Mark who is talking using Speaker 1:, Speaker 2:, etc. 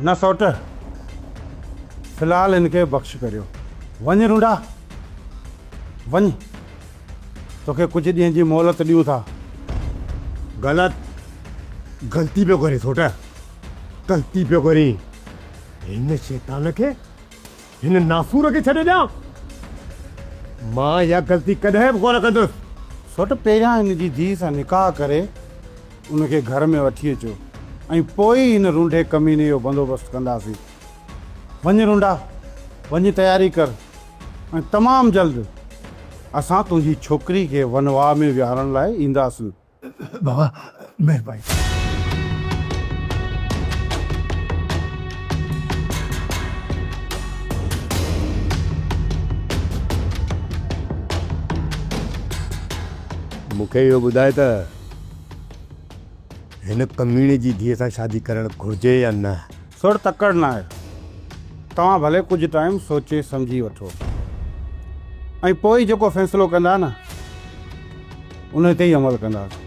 Speaker 1: न सौट, फिलहाल इनके बख्श करियो। वञ रूंडा वञ, तोखे कुछ ॾींहं जी मोहलत ॾियूं था।
Speaker 2: गलती पियो करे सोट, गलती पियो करी। हिन शैतान खे, हिन नासूर खे छॾे ॾियां? मां इहा गलती कॾहिं बि कोन कंदुसि।
Speaker 1: सौट, पहिरियां हिन जी धीउ सां निकाह करे उनखे घर में वठी अचो ऐं पोइ ई हिन रूंडे कमीने जो बंदोबस्तु कंदासीं। वञ रूंडा वञ, तयारी कर ऐं तमामु जल्द असां तुंहिंजी छोकिरी खे वनवाह में विहारण लाइ ईंदासीं।
Speaker 2: बाबा महिरबानी। मूंखे इहो ॿुधाए त हिन कमीणे जी धीअ सां शादी करणु घुरिजे या न?
Speaker 1: सौट, तकड़ न आहे। तव्हां भले कुझु टाइम सोचे सम्झी वठो ऐं पोइ जेको फ़ैसिलो कंदा न, उन ते ई अमल कंदासीं।